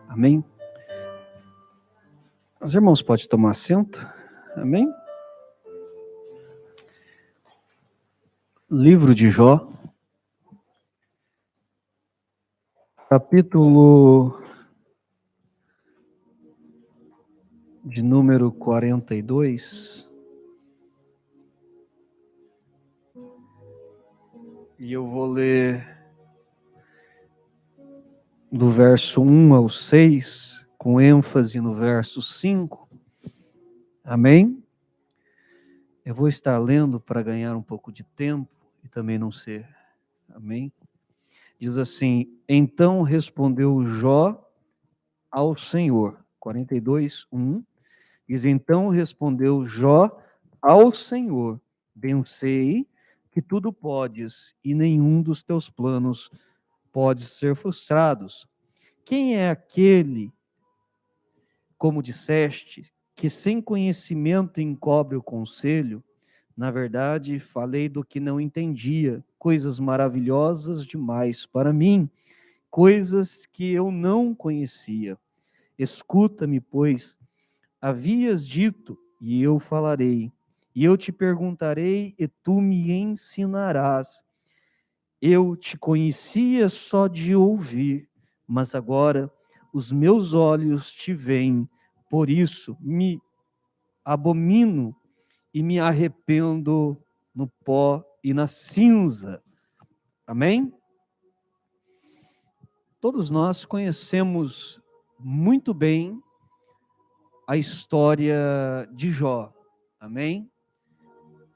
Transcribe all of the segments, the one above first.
Amém? Os irmãos podem tomar assento? Amém? Livro de Jó, capítulo de número 42. E eu vou ler do verso 1 ao 6, com ênfase no verso 5. Amém? Eu vou estar lendo para ganhar um pouco de tempo e também não ser. Amém? Diz assim: então respondeu Jó ao Senhor. 42, 1. Diz: então respondeu Jó ao Senhor: bem sei que tudo podes e nenhum dos teus planos pode ser frustrados. Quem é aquele, como disseste, que sem conhecimento encobre o conselho? Na verdade, falei do que não entendia, coisas maravilhosas demais para mim, coisas que eu não conhecia. Escuta-me, pois, havias dito, e eu falarei, e eu te perguntarei, e tu me ensinarás. Eu te conhecia só de ouvir, mas agora os meus olhos te veem, por isso me abomino e me arrependo no pó e na cinza. Amém? Todos nós conhecemos muito bem a história de Jó. Amém?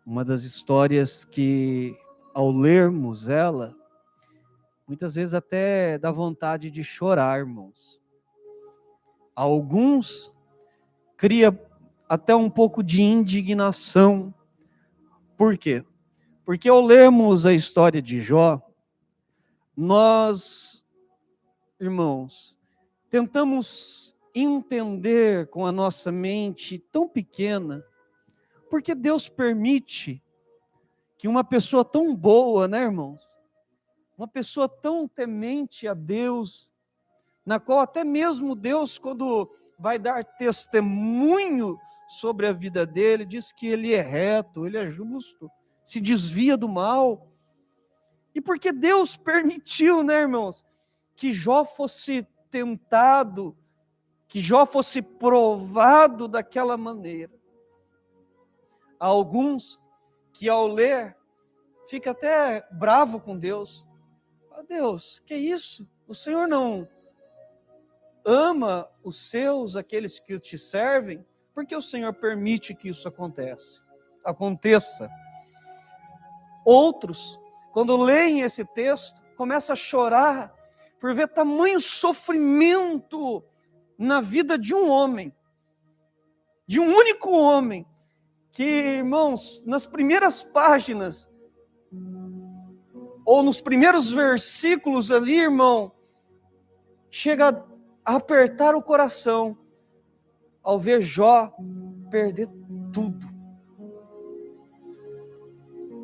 Uma das histórias que, ao lermos ela, muitas vezes até dá vontade de chorar, irmãos. Alguns cria até um pouco de indignação. Por quê? Porque ao lermos a história de Jó, nós, irmãos, tentamos entender com a nossa mente tão pequena, porque Deus permite que uma pessoa tão boa, né, irmãos? Uma pessoa tão temente a Deus, na qual até mesmo Deus, quando vai dar testemunho sobre a vida dele, diz que ele é reto, ele é justo, se desvia do mal. E porque Deus permitiu, né, irmãos, que Jó fosse tentado, que Jó fosse provado daquela maneira. Há alguns que ao ler, fica até bravo com Deus. Deus, que isso? O Senhor não ama os seus, aqueles que te servem? Porque o Senhor permite que isso aconteça. Outros, quando leem esse texto, começam a chorar por ver tamanho sofrimento na vida de um homem, de um único homem, que, irmãos, nas primeiras páginas, ou nos primeiros versículos ali, irmão, chega a apertar o coração, ao ver Jó perder tudo.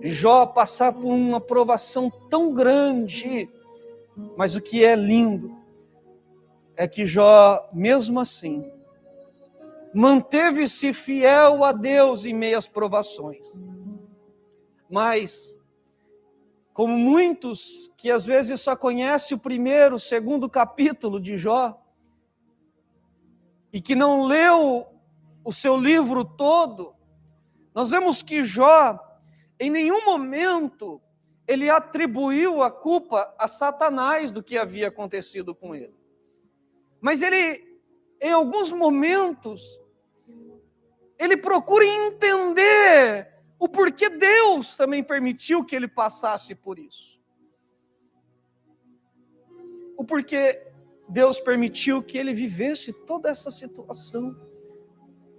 Jó passar por uma provação tão grande, mas o que é lindo é que Jó, mesmo assim, manteve-se fiel a Deus em meio às provações. Mas, como muitos que às vezes só conhecem o primeiro, o segundo capítulo de Jó, e que não leu o seu livro todo, nós vemos que Jó, em nenhum momento, ele atribuiu a culpa a Satanás do que havia acontecido com ele. Mas ele, em alguns momentos, ele procura entender o porquê Deus também permitiu que ele passasse por isso. O porquê Deus permitiu que ele vivesse toda essa situação.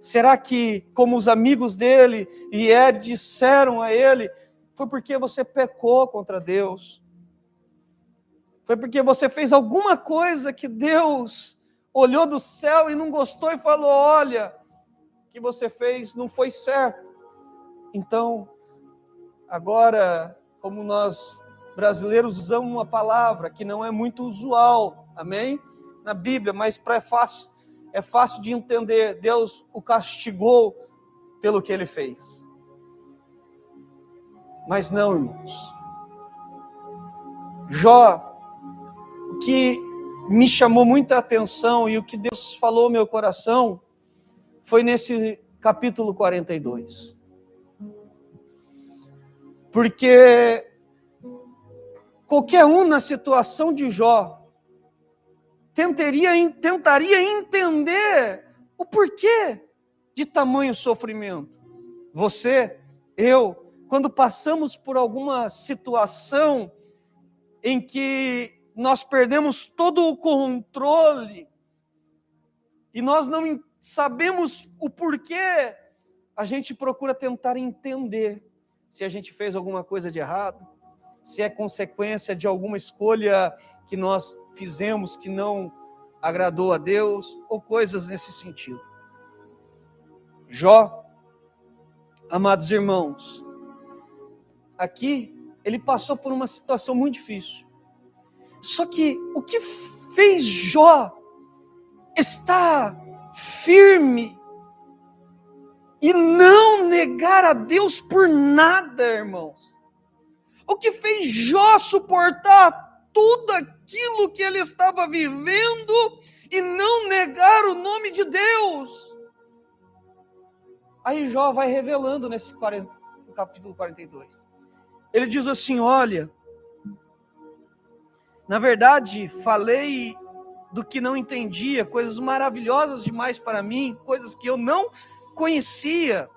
Será que, como os amigos dele e disseram a ele, foi porque você pecou contra Deus? Foi porque você fez alguma coisa que Deus olhou do céu e não gostou e falou, olha, o que você fez não foi certo. Então, agora, como nós brasileiros usamos uma palavra que não é muito usual, amém? Na Bíblia, mas é fácil de entender. Deus o castigou pelo que ele fez. Mas não, irmãos. Jó, o que me chamou muita atenção e o que Deus falou no meu coração foi nesse capítulo 42. Porque qualquer um na situação de Jó tentaria entender o porquê de tamanho sofrimento. Você, eu, quando passamos por alguma situação em que nós perdemos todo o controle e nós não sabemos o porquê, a gente procura tentar entender se a gente fez alguma coisa de errado, se é consequência de alguma escolha que nós fizemos que não agradou a Deus, ou coisas nesse sentido. Jó, amados irmãos, aqui ele passou por uma situação muito difícil. Só que o que fez Jó estar firme e não negar a Deus por nada, irmãos? O que fez Jó suportar tudo aquilo que ele estava vivendo e não negar o nome de Deus? Aí Jó vai revelando nesse capítulo 42. Ele diz assim: olha, na verdade, falei do que não entendia, coisas maravilhosas demais para mim, coisas que eu não conhecia.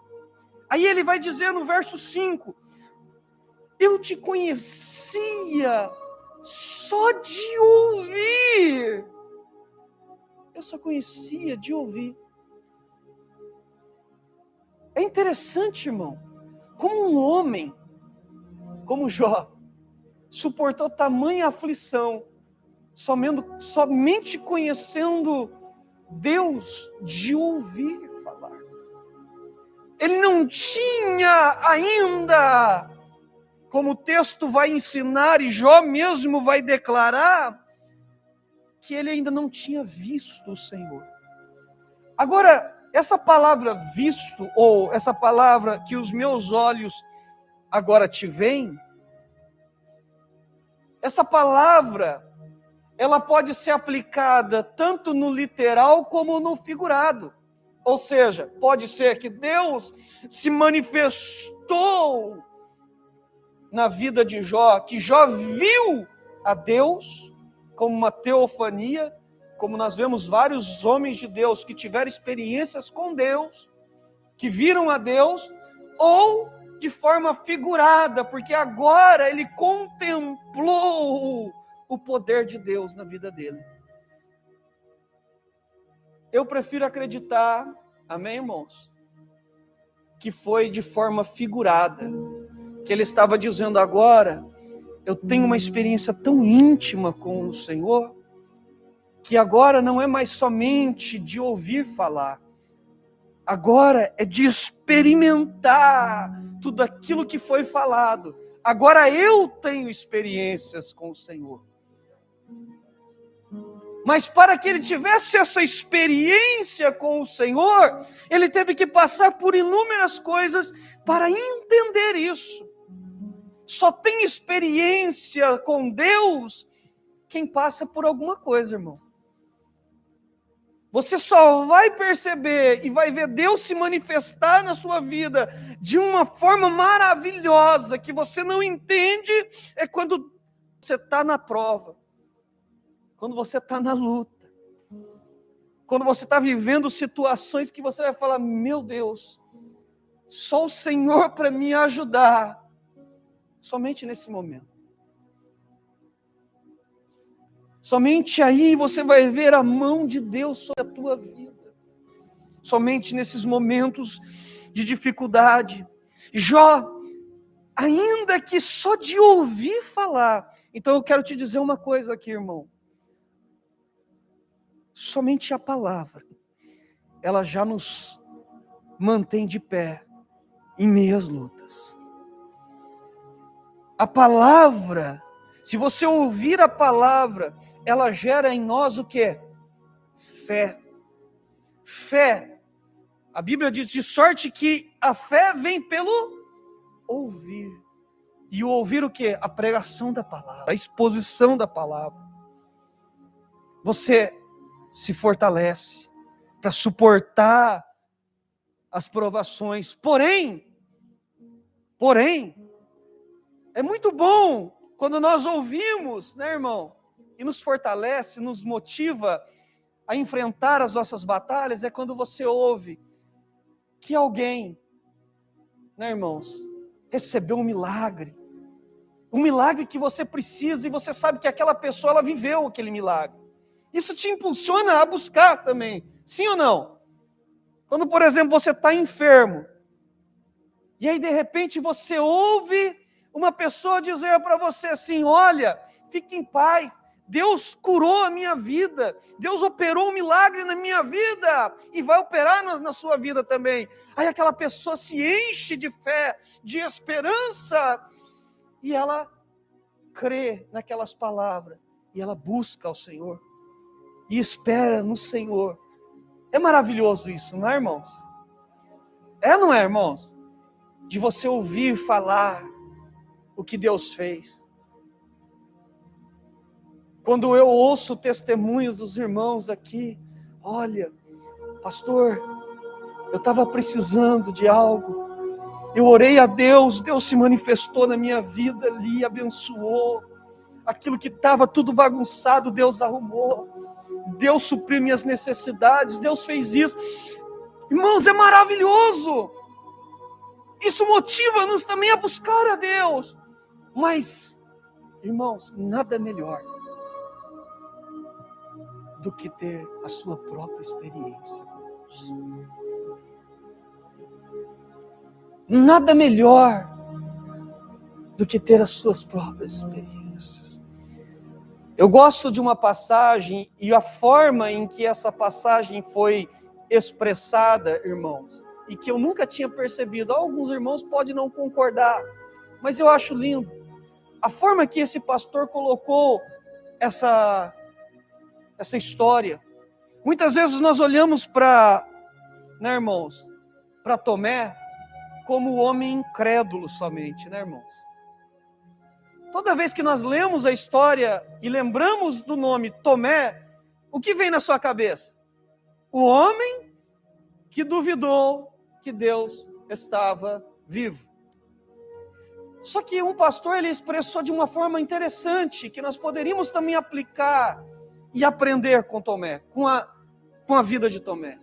Aí ele vai dizer no verso 5, eu te conhecia só de ouvir. Eu só conhecia de ouvir. É interessante, irmão, como um homem, como Jó, suportou tamanha aflição, somente conhecendo Deus de ouvir falar. Ele não tinha ainda, como o texto vai ensinar, e Jó mesmo vai declarar, que ele ainda não tinha visto o Senhor. Agora, essa palavra visto, ou essa palavra que os meus olhos agora te veem, essa palavra, ela pode ser aplicada tanto no literal como no figurado. Ou seja, pode ser que Deus se manifestou na vida de Jó, que Jó viu a Deus como uma teofania, como nós vemos vários homens de Deus que tiveram experiências com Deus, que viram a Deus, ou de forma figurada, porque agora ele contemplou o poder de Deus na vida dele. Eu prefiro acreditar, amém, irmãos, que foi de forma figurada, que ele estava dizendo agora, eu tenho uma experiência tão íntima com o Senhor, que agora não é mais somente de ouvir falar, agora é de experimentar tudo aquilo que foi falado. Agora eu tenho experiências com o Senhor. Mas para que ele tivesse essa experiência com o Senhor, ele teve que passar por inúmeras coisas para entender isso. Só tem experiência com Deus quem passa por alguma coisa, irmão. Você só vai perceber e vai ver Deus se manifestar na sua vida de uma forma maravilhosa, que você não entende, é quando você está na prova, quando você está na luta, quando você está vivendo situações que você vai falar, meu Deus, só o Senhor para me ajudar, somente nesse momento. Somente aí você vai ver a mão de Deus sobre a tua vida. Somente nesses momentos de dificuldade. Jó, ainda que só de ouvir falar. Então eu quero te dizer uma coisa aqui, irmão. Somente a palavra, ela já nos mantém de pé em meio às lutas. A palavra Se você ouvir a palavra, ela gera em nós o quê? Fé. Fé. A Bíblia diz, de sorte que a fé vem pelo ouvir. E o ouvir o quê? A pregação da palavra, a exposição da palavra. Você se fortalece para suportar as provações. Porém, é muito bom quando nós ouvimos, né, irmão? E nos fortalece, nos motiva a enfrentar as nossas batalhas, é quando você ouve que alguém, né, irmãos, recebeu um milagre que você precisa, e você sabe que aquela pessoa, ela viveu aquele milagre. Isso te impulsiona a buscar também, sim ou não? Quando, por exemplo, você está enfermo, e aí de repente você ouve uma pessoa dizer para você assim, olha, fique em paz, Deus curou a minha vida, Deus operou um milagre na minha vida, e vai operar na sua vida também. Aí aquela pessoa se enche de fé, de esperança, e ela crê naquelas palavras, e ela busca ao Senhor, e espera no Senhor. É maravilhoso isso, não é, irmãos? É, não é, irmãos? De você ouvir falar o que Deus fez. Quando eu ouço testemunhos dos irmãos aqui, olha, pastor, eu estava precisando de algo, eu orei a Deus, Deus se manifestou na minha vida ali, abençoou, aquilo que estava tudo bagunçado, Deus arrumou, Deus supriu minhas necessidades, Deus fez isso. Irmãos, é maravilhoso, isso motiva-nos também a buscar a Deus, mas, irmãos, nada melhor do que ter a sua própria experiência com Deus. Nada melhor do que ter as suas próprias experiências. Eu gosto de uma passagem, e a forma em que essa passagem foi expressada, irmãos, e que eu nunca tinha percebido. Alguns irmãos podem não concordar, mas eu acho lindo. A forma que esse pastor colocou essa história. Muitas vezes nós olhamos para, né, irmãos, para Tomé como o homem incrédulo somente, né, irmãos? Toda vez que nós lemos a história e lembramos do nome Tomé, o que vem na sua cabeça? O homem que duvidou que Deus estava vivo. Só que um pastor, ele expressou de uma forma interessante, que nós poderíamos também aplicar e aprender com Tomé, com a vida de Tomé.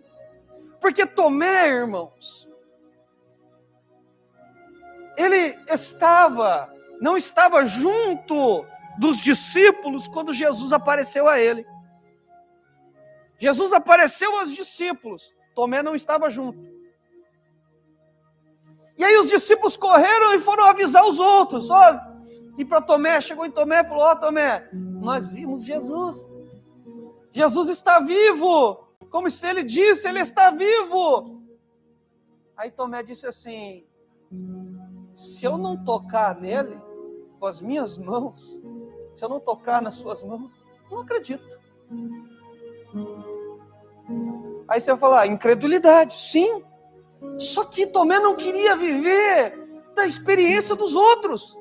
Porque Tomé, irmãos, ele não estava junto dos discípulos quando Jesus apareceu a ele. Jesus apareceu aos discípulos, Tomé não estava junto. E aí os discípulos correram e foram avisar os outros. Olha, e para Tomé, chegou em Tomé e falou, Tomé, nós vimos Jesus. Jesus está vivo. Como se ele disse, ele está vivo. Aí Tomé disse assim, se eu não tocar nele, com as minhas mãos, se eu não tocar nas suas mãos, eu não acredito. Aí você vai falar, incredulidade, sim. Só que Tomé não queria viver da experiência dos outros.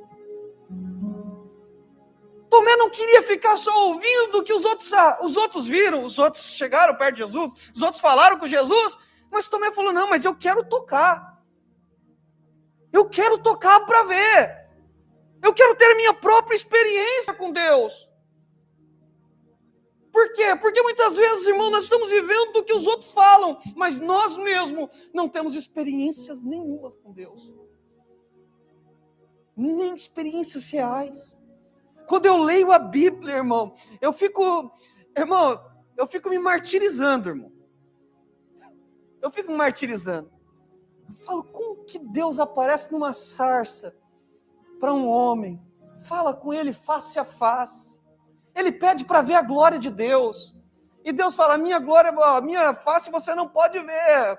Tomé não queria ficar só ouvindo o que os outros viram, os outros chegaram perto de Jesus, os outros falaram com Jesus, mas Tomé falou, não, mas eu quero tocar. Eu quero tocar para ver. Eu quero ter minha própria experiência com Deus. Por quê? Porque muitas vezes, irmão, nós estamos vivendo do que os outros falam, mas nós mesmos não temos experiências nenhumas com Deus. Nem experiências reais. Quando eu leio a Bíblia, irmão, eu fico me martirizando, irmão. Eu fico me martirizando. Eu falo, como que Deus aparece numa sarça para um homem? Fala com ele face a face. Ele pede para ver a glória de Deus. E Deus fala, minha face você não pode ver.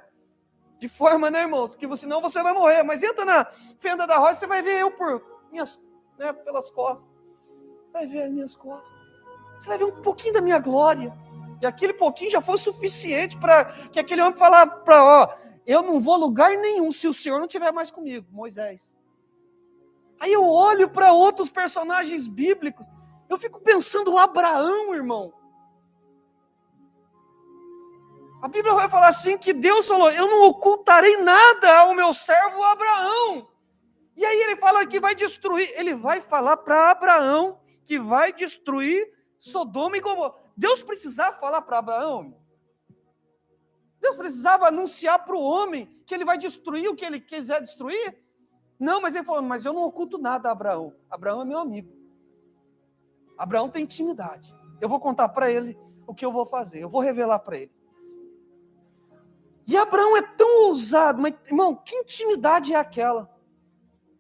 De forma, né, irmãos? Que senão você vai morrer. Mas entra na fenda da rocha, você vai ver eu pelas costas. vai ver as minhas costas. Você vai ver um pouquinho da minha glória. E aquele pouquinho já foi o suficiente para que aquele homem falar eu não vou a lugar nenhum se o Senhor não estiver mais comigo, Moisés. Aí eu olho para outros personagens bíblicos, eu fico pensando Abraão, irmão. A Bíblia vai falar assim que Deus falou, eu não ocultarei nada ao meu servo Abraão. E aí ele fala que vai destruir, ele vai falar para Abraão que vai destruir Sodoma e Gomorra. Deus precisava falar para Abraão? Deus precisava anunciar para o homem que ele vai destruir o que ele quiser destruir? Não, mas ele falou, mas eu não oculto nada a Abraão. Abraão é meu amigo. Abraão tem intimidade. Eu vou contar para ele o que eu vou fazer. Eu vou revelar para ele. E Abraão é tão ousado, mas, irmão, que intimidade é aquela?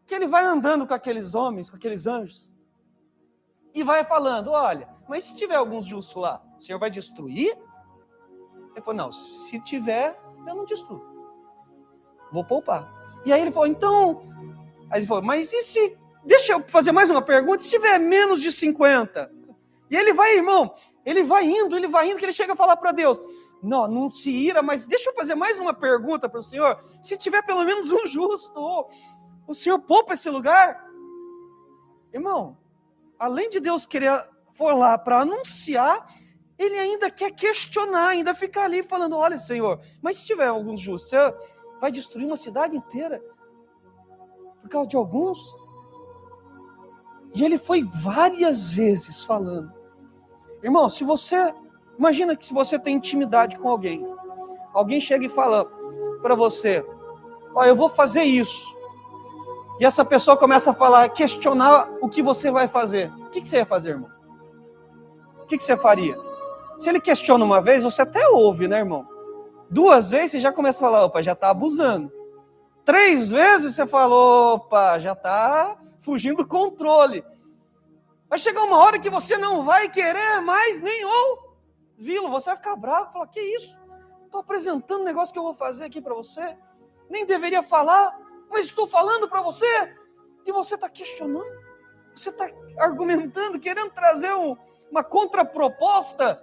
Que ele vai andando com aqueles homens, com aqueles anjos, e vai falando, olha, mas se tiver alguns justos lá, o Senhor vai destruir? Ele falou, não, se tiver, eu não destruo. Vou poupar. E aí ele falou, aí ele falou, mas e se, deixa eu fazer mais uma pergunta, se tiver menos de 50? E ele vai, irmão, ele vai indo, que ele chega a falar para Deus, não se ira, mas deixa eu fazer mais uma pergunta para o Senhor, se tiver pelo menos um justo, o Senhor poupa esse lugar? Irmão, além de Deus querer for lá para anunciar, ele ainda quer questionar, ainda fica ali falando, olha Senhor, mas se tiver alguns justos, você vai destruir uma cidade inteira por causa de alguns? E ele foi várias vezes falando. Irmão, imagina que se você tem intimidade com alguém chega e fala para você, eu vou fazer isso. E essa pessoa começa a falar, questionar o que você vai fazer. O que você ia fazer, irmão? O que você faria? Se ele questiona uma vez, você até ouve, né, irmão? 2 vezes, você já começa a falar, já está abusando. 3 vezes, você fala, já está fugindo do controle. Vai chegar uma hora que você não vai querer mais nem ouvi-lo. Você vai ficar bravo, falar, que isso? Estou apresentando um negócio que eu vou fazer aqui para você. Nem deveria falar, mas estou falando para você. E você está questionando. Você está argumentando, querendo trazer uma contraproposta.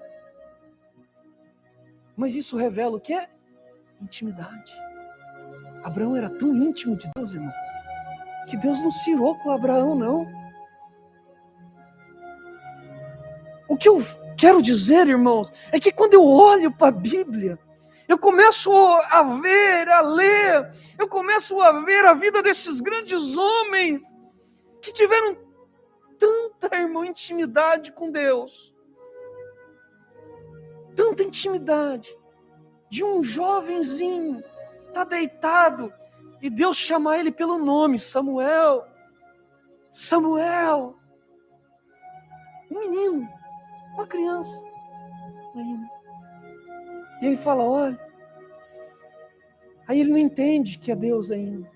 Mas isso revela o quê? Intimidade. Abraão era tão íntimo de Deus, irmão, que Deus não se irou com Abraão, não. O que eu quero dizer, irmãos, é que quando eu olho para a Bíblia, eu começo a ver, a ler, eu começo a ver a vida desses grandes homens que tiveram tanta, irmão, intimidade com Deus. Tanta intimidade. De um jovenzinho, está deitado, e Deus chama ele pelo nome, Samuel. Samuel. Um menino, uma criança. E ele fala, olha. Aí ele não entende que é Deus ainda.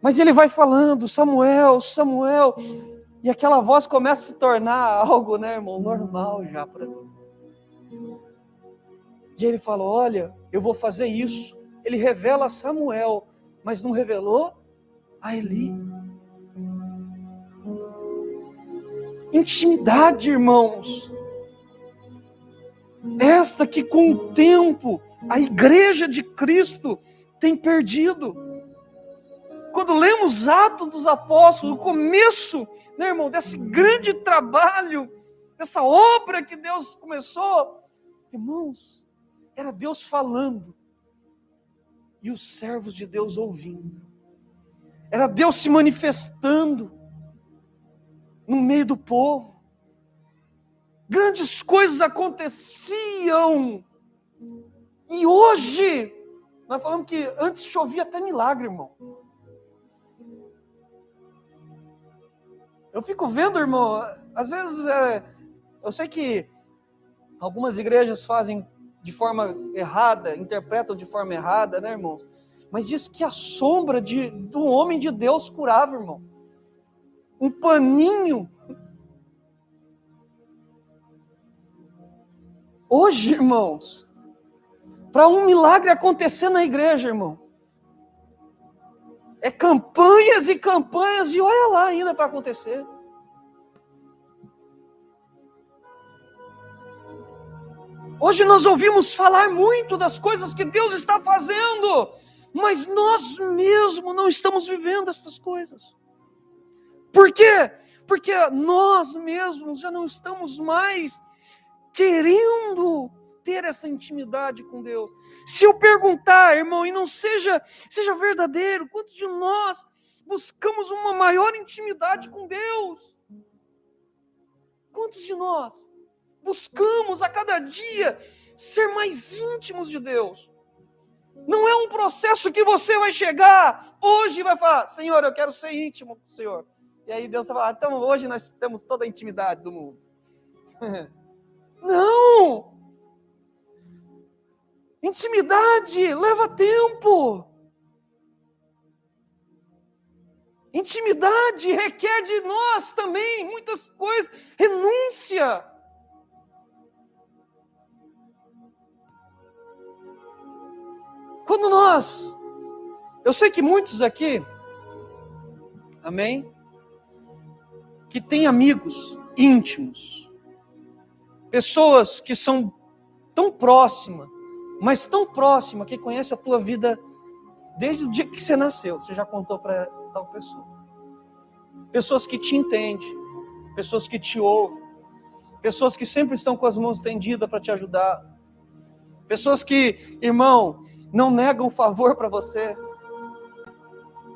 Mas ele vai falando, Samuel, Samuel. E aquela voz começa a se tornar algo, né, irmão, normal já para ele. E ele fala, olha, eu vou fazer isso. Ele revela a Samuel, mas não revelou a Eli. Intimidade, irmãos. Esta que com o tempo a igreja de Cristo tem perdido. Quando lemos Atos dos Apóstolos, o começo, né, irmão, desse grande trabalho, dessa obra que Deus começou, irmãos, era Deus falando e os servos de Deus ouvindo. Era Deus se manifestando no meio do povo. Grandes coisas aconteciam. E hoje, nós falamos que antes chovia até milagre, irmão. Eu fico vendo, irmão, às vezes, eu sei que algumas igrejas fazem de forma errada, interpretam de forma errada, né, irmão? Mas diz que a sombra do homem de Deus curava, irmão. Um paninho. Hoje, irmãos, para um milagre acontecer na igreja, irmão, é campanhas e campanhas, e olha lá ainda para acontecer. Hoje nós ouvimos falar muito das coisas que Deus está fazendo, mas nós mesmos não estamos vivendo essas coisas. Por quê? Porque nós mesmos já não estamos mais querendo ter essa intimidade com Deus. Se eu perguntar, irmão, e não seja verdadeiro, quantos de nós buscamos uma maior intimidade com Deus? Quantos de nós buscamos a cada dia ser mais íntimos de Deus? Não é um processo que você vai chegar hoje e vai falar: Senhor, eu quero ser íntimo com o Senhor. E aí Deus vai falar: então hoje nós temos toda a intimidade do mundo. Não! Intimidade leva tempo. Intimidade requer de nós também muitas coisas. Renúncia. Quando eu sei que muitos aqui, amém, que têm amigos íntimos, pessoas que são tão próximas, mas tão próxima que conhece a tua vida desde o dia que você nasceu. Você já contou para tal pessoa. Pessoas que te entendem, pessoas que te ouvem, pessoas que sempre estão com as mãos estendidas para te ajudar, pessoas que, irmão, não negam favor para você.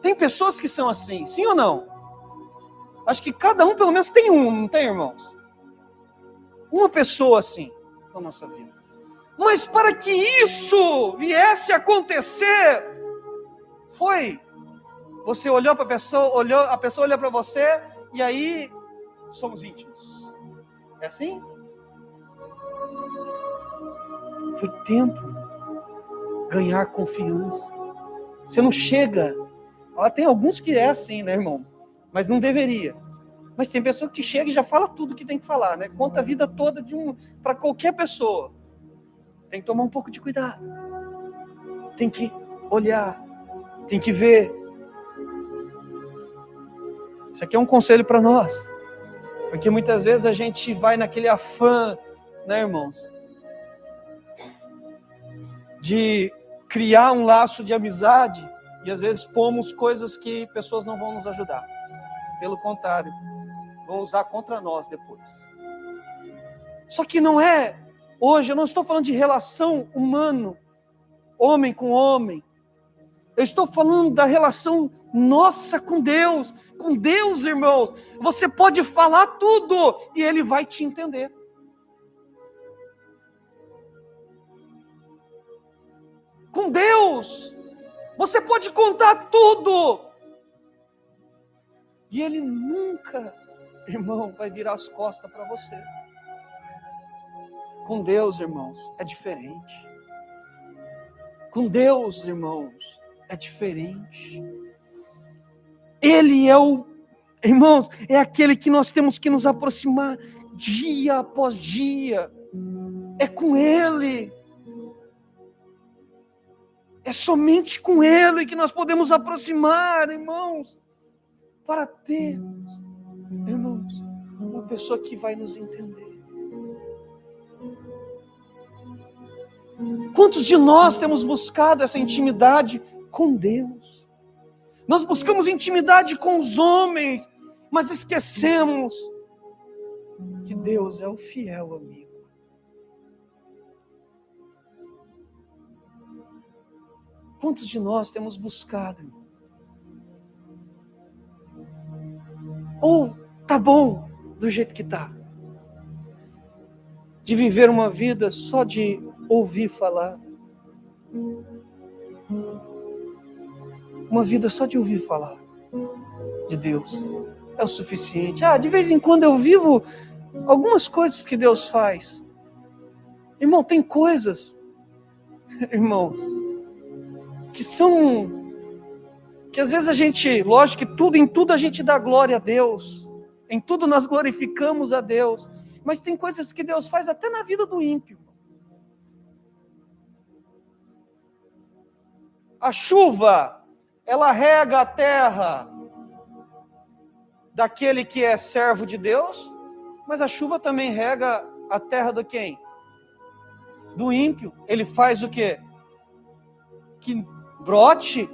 Tem pessoas que são assim, sim ou não? Acho que cada um pelo menos tem um, não tem, irmãos? Uma pessoa assim na nossa vida. Mas para que isso viesse a acontecer, você olhou para a pessoa olhou para você, e aí somos íntimos. É assim? Foi tempo ganhar confiança. Você não chega. Tem alguns que é assim, né, irmão? Mas não deveria. Mas tem pessoa que chega e já fala tudo que tem que falar, né? Conta a vida toda para qualquer pessoa. Tem que tomar um pouco de cuidado. Tem que olhar. Tem que ver. Isso aqui é um conselho para nós. Porque muitas vezes a gente vai naquele afã, né, irmãos? De criar um laço de amizade e às vezes pomos coisas que pessoas não vão nos ajudar. Pelo contrário, vão usar contra nós depois. Só que não é, hoje eu não estou falando de relação humano, homem com homem. Eu estou falando da relação nossa com Deus. Com Deus, irmãos, você pode falar tudo e Ele vai te entender. Com Deus, você pode contar tudo. E Ele nunca, irmão, vai virar as costas para você. Com Deus, irmãos, é diferente. Com Deus, irmãos, é diferente. Ele é irmãos, é aquele que nós temos que nos aproximar dia após dia. É com Ele. É somente com Ele que nós podemos aproximar, irmãos, para termos, irmãos, uma pessoa que vai nos entender. Quantos de nós temos buscado essa intimidade com Deus? Nós buscamos intimidade com os homens, mas esquecemos que Deus é o fiel amigo. Quantos de nós temos buscado? Ou tá bom do jeito que tá? De viver uma vida só de ouvir falar. Uma vida só de ouvir falar de Deus é o suficiente. De vez em quando eu vivo algumas coisas que Deus faz. Irmão, tem coisas, irmãos, que às vezes a gente, lógico que em tudo a gente dá glória a Deus, em tudo nós glorificamos a Deus, mas tem coisas que Deus faz até na vida do ímpio. A chuva, ela rega a terra daquele que é servo de Deus, mas a chuva também rega a terra de quem? do ímpio, ele faz o quê? Que brote,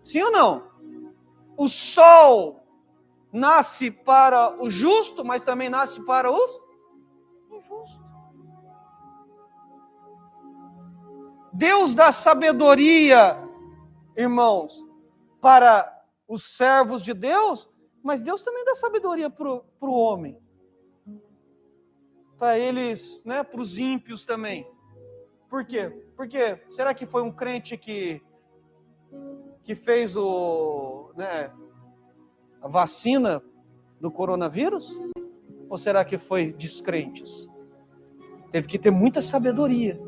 sim ou não? O sol nasce para o justo, mas também nasce para os injustos. Deus dá sabedoria, irmãos, para os servos de Deus, mas Deus também dá sabedoria para o homem. Para eles, né, para os ímpios também. Por quê? Porque será que foi um crente que fez a vacina do coronavírus? Ou será que foi descrentes? Teve que ter muita sabedoria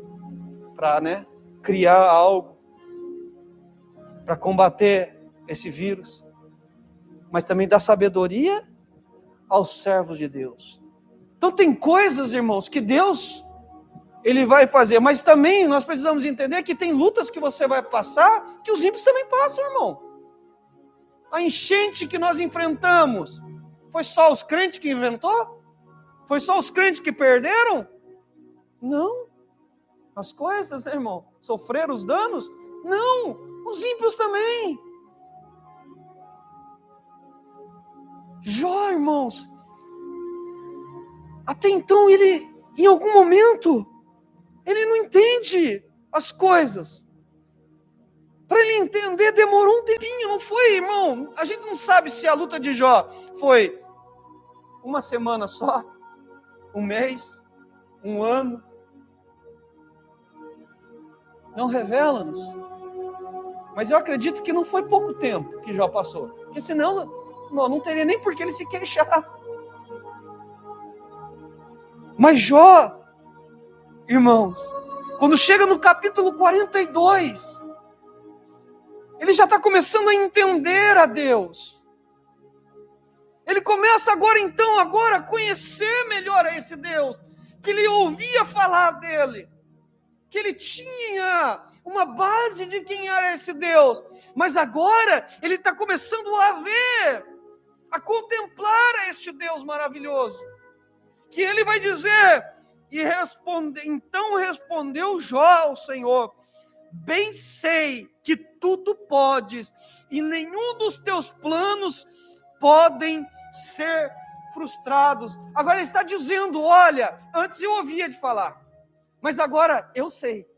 para, criar algo para combater esse vírus. Mas também dá sabedoria aos servos de Deus. Então tem coisas, irmãos, que Deus ele vai fazer, mas também nós precisamos entender que tem lutas que você vai passar, que os ímpios também passam, irmão. A enchente que nós enfrentamos, foi só os crentes que inventou? Foi só os crentes que perderam? Não. As coisas, né, irmão, sofreram os danos? Não, os ímpios também. Jó, irmãos, até então ele, em algum momento, ele não entende as coisas. Para ele entender, demorou um tempinho, não foi, irmão? A gente não sabe se a luta de Jó foi uma semana só, um mês, um ano. Não revela-nos. Mas eu acredito que não foi pouco tempo que Jó passou. Porque senão, não teria nem por que ele se queixar. Mas Jó, irmãos, quando chega no capítulo 42, ele já está começando a entender a Deus. Ele começa agora a conhecer melhor a esse Deus, que ele ouvia falar dele, que ele tinha uma base de quem era esse Deus, mas agora ele está começando a ver, a contemplar a este Deus maravilhoso, que ele vai dizer, então respondeu Jó ao Senhor: bem sei que tudo podes, e nenhum dos teus planos podem ser frustrados. Agora ele está dizendo, olha, antes eu ouvia de falar, mas agora eu sei.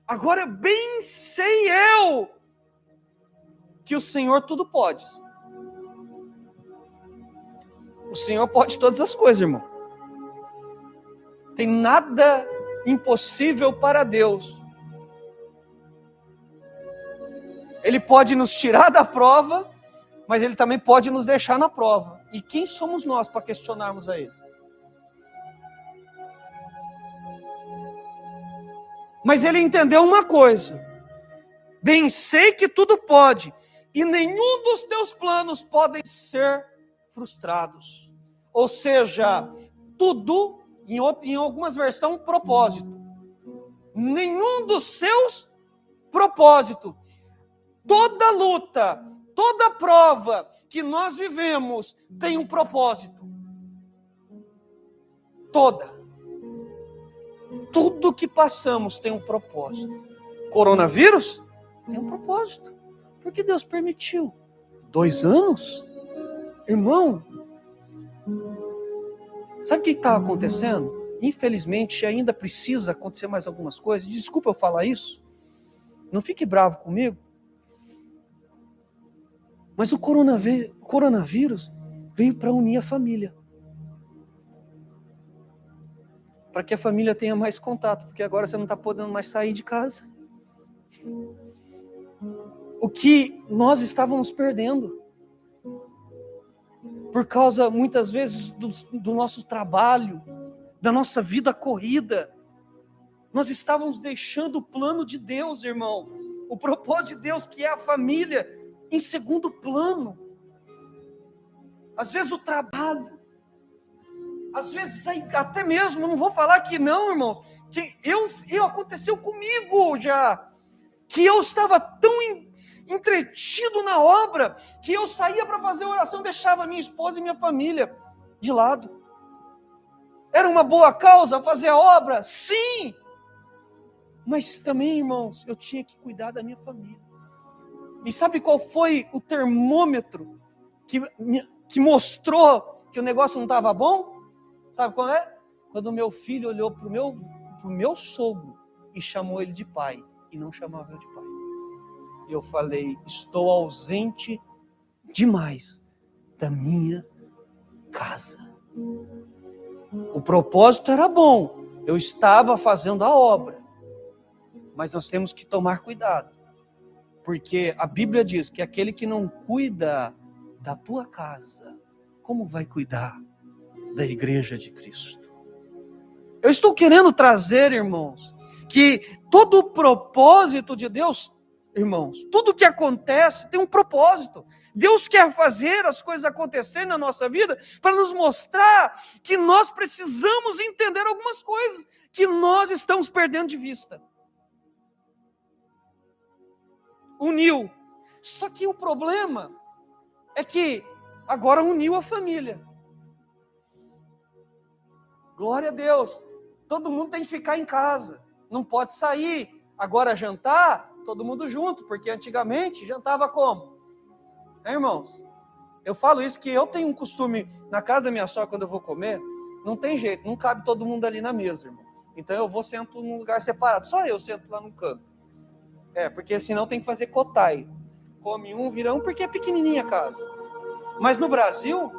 Agora bem sei eu que o Senhor tudo pode. O Senhor pode todas as coisas, irmão. Tem nada impossível para Deus. Ele pode nos tirar da prova, mas Ele também pode nos deixar na prova. E quem somos nós para questionarmos a Ele? Mas ele entendeu uma coisa: bem sei que tudo pode, e nenhum dos teus planos podem ser frustrados. Ou seja, tudo, em algumas versões, propósito. Nenhum dos seus propósitos. Toda luta, toda prova que nós vivemos tem um propósito. Toda. Tudo que passamos tem um propósito. Coronavírus tem um propósito. Porque Deus permitiu. 2 anos? Irmão, sabe o que está acontecendo? Infelizmente ainda precisa acontecer mais algumas coisas. Desculpa eu falar isso. Não fique bravo comigo. Mas o coronavírus veio para unir a família. Para que a família tenha mais contato, porque agora você não está podendo mais sair de casa. O que nós estávamos perdendo, por causa, muitas vezes, do nosso trabalho, da nossa vida corrida, nós estávamos deixando o plano de Deus, irmão, o propósito de Deus, que é a família, em segundo plano. Às vezes o trabalho, às vezes até mesmo, não vou falar que não, irmãos, que aconteceu comigo já, que eu estava tão entretido na obra, que eu saía para fazer oração, deixava minha esposa e minha família de lado. Era uma boa causa fazer a obra? Sim! Mas também, irmãos, eu tinha que cuidar da minha família. E sabe qual foi o termômetro que mostrou que o negócio não estava bom? Sabe qual é? Quando meu filho olhou para o meu sogro e chamou ele de pai, e não chamava eu de pai. Eu falei, estou ausente demais da minha casa. O propósito era bom, eu estava fazendo a obra, mas nós temos que tomar cuidado, porque a Bíblia diz que aquele que não cuida da tua casa, como vai cuidar da igreja de Cristo? Eu estou querendo trazer, irmãos, que todo o propósito de Deus, irmãos, tudo que acontece tem um propósito. Deus quer fazer as coisas acontecerem na nossa vida para nos mostrar que nós precisamos entender algumas coisas que nós estamos perdendo de vista. Uniu. Só que o problema é que agora uniu a família. Glória a Deus. Todo mundo tem que ficar em casa. Não pode sair. Agora jantar, todo mundo junto, porque antigamente jantava como? Irmãos? Eu falo isso que eu tenho um costume, na casa da minha sogra, quando eu vou comer, não tem jeito, não cabe todo mundo ali na mesa, irmão. Então eu sento num lugar separado, só eu sento lá no canto. Porque senão tem que fazer cotai. Come um, vira um, porque é pequenininha a casa. Mas no Brasil,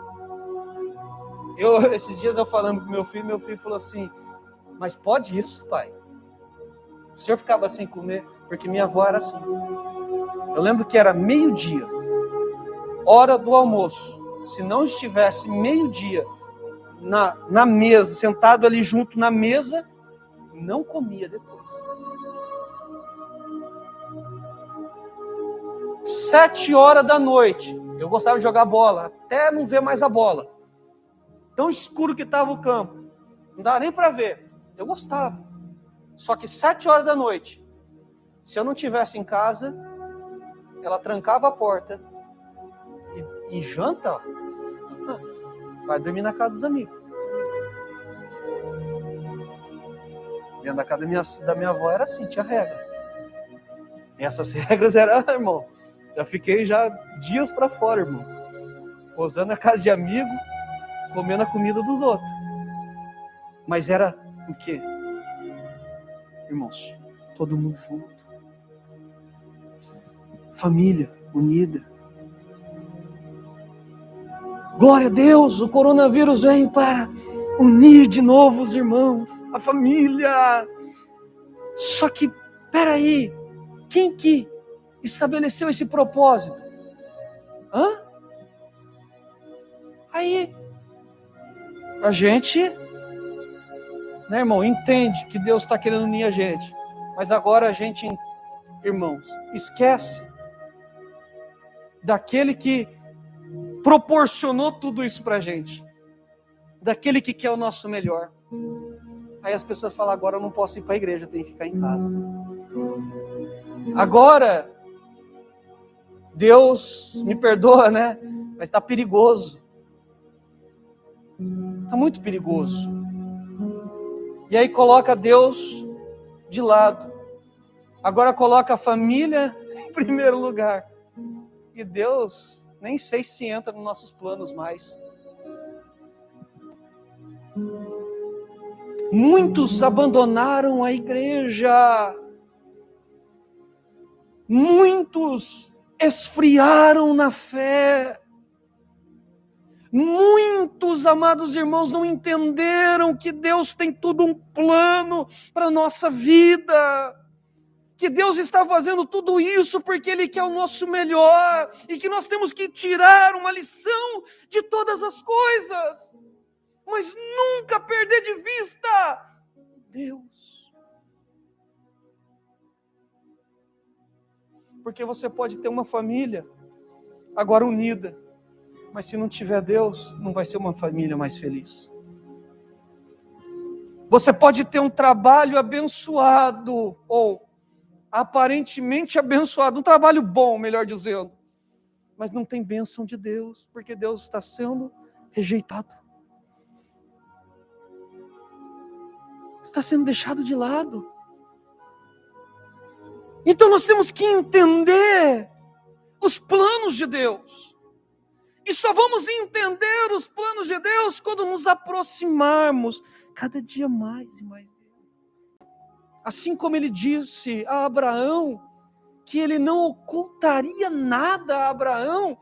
esses dias eu falando com meu filho falou assim, mas pode isso, pai? O senhor ficava sem comer, porque minha avó era assim. Eu lembro que era meio-dia, hora do almoço. Se não estivesse meio-dia na mesa, sentado ali junto na mesa, não comia depois. 7h da noite, eu gostava de jogar bola, até não ver mais a bola. Tão escuro que estava o campo, não dava nem para ver. Eu gostava. Só que 7h da noite, se eu não estivesse em casa, ela trancava a porta e janta, vai dormir na casa dos amigos. Dentro da casa da minha avó era assim, tinha regra. E essas regras eram, irmão, já fiquei dias para fora, irmão. Posando na casa de amigo, comendo a comida dos outros. Mas era o quê? Irmãos, todo mundo junto. Família unida. Glória a Deus, o coronavírus veio para unir de novo os irmãos, a família. Só que, peraí, quem que estabeleceu esse propósito? Aí, a gente, né, irmão, entende que Deus está querendo unir a gente. Mas agora a gente, irmãos, esquece daquele que proporcionou tudo isso pra gente. Daquele que quer o nosso melhor. Aí as pessoas falam, agora eu não posso ir para a igreja, eu tenho que ficar em casa. Agora, Deus me perdoa, né? Mas está perigoso. Está muito perigoso. E aí coloca Deus de lado. Agora coloca a família em primeiro lugar. E Deus, nem sei se entra nos nossos planos mais. Muitos abandonaram a igreja. Muitos esfriaram na fé. Muitos, amados irmãos, não entenderam que Deus tem tudo um plano para a nossa vida. Que Deus está fazendo tudo isso porque Ele quer o nosso melhor. E que nós temos que tirar uma lição de todas as coisas. Mas nunca perder de vista Deus. Porque você pode ter uma família agora unida, mas se não tiver Deus, não vai ser uma família mais feliz. Você pode ter um trabalho abençoado, ou aparentemente abençoado, um trabalho bom, melhor dizendo, mas não tem bênção de Deus, porque Deus está sendo rejeitado. está sendo deixado de lado. Então nós temos que entender os planos de Deus. E só vamos entender os planos de Deus quando nos aproximarmos cada dia mais e mais dele. Assim como ele disse a Abraão, que ele não ocultaria nada a Abraão,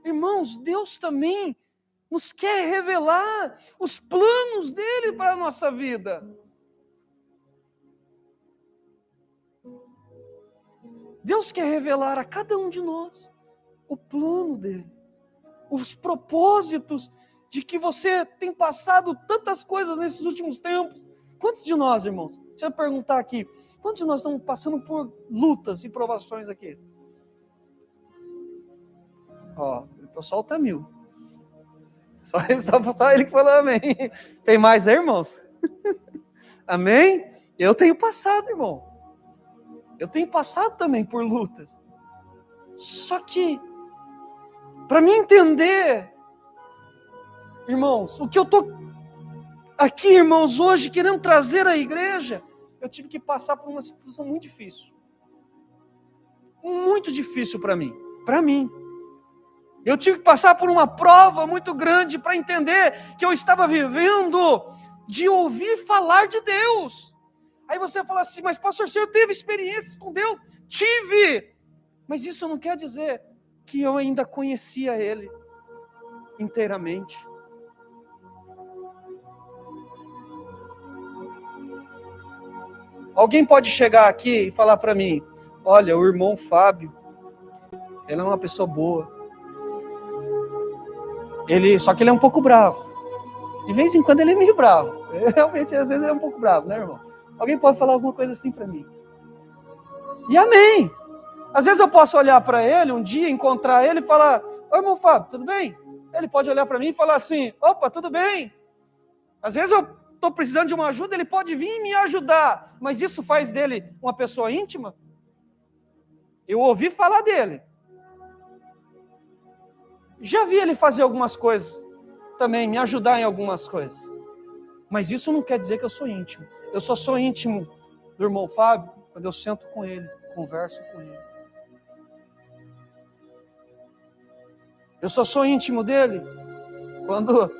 irmãos, Deus também nos quer revelar os planos dele para a nossa vida. Deus quer revelar a cada um de nós o plano dele, os propósitos de que você tem passado tantas coisas nesses últimos tempos. Quantos de nós, irmãos? Deixa eu perguntar aqui, quantos de nós estamos passando por lutas e provações aqui? Ó, então só o Tamil. Só ele que falou amém. Tem mais aí, irmãos? Amém? Eu tenho passado, irmão. Eu tenho passado também por lutas. Só que, para me entender, irmãos, o que eu estou aqui, irmãos, hoje, querendo trazer à igreja, eu tive que passar por uma situação muito difícil. Muito difícil para mim. Para mim. Eu tive que passar por uma prova muito grande para entender que eu estava vivendo de ouvir falar de Deus. Aí você fala assim, mas pastor, você teve experiências com Deus? Tive! Mas isso não quer dizer que eu ainda conhecia Ele inteiramente. Alguém pode chegar aqui e falar para mim, olha, o irmão Fábio, ele é uma pessoa boa. Só que ele é um pouco bravo. De vez em quando ele é meio bravo. Realmente, às vezes ele é um pouco bravo, né, irmão? Alguém pode falar alguma coisa assim para mim? E amém! Às vezes eu posso olhar para ele um dia, encontrar ele e falar, oi, irmão Fábio, tudo bem? Ele pode olhar para mim e falar assim, opa, tudo bem? Às vezes eu estou precisando de uma ajuda, ele pode vir e me ajudar. Mas isso faz dele uma pessoa íntima? Eu ouvi falar dele. Já vi ele fazer algumas coisas também, me ajudar em algumas coisas. Mas isso não quer dizer que eu sou íntimo. Eu só sou íntimo do irmão Fábio quando eu sento com ele, converso com ele. Eu só sou íntimo dele quando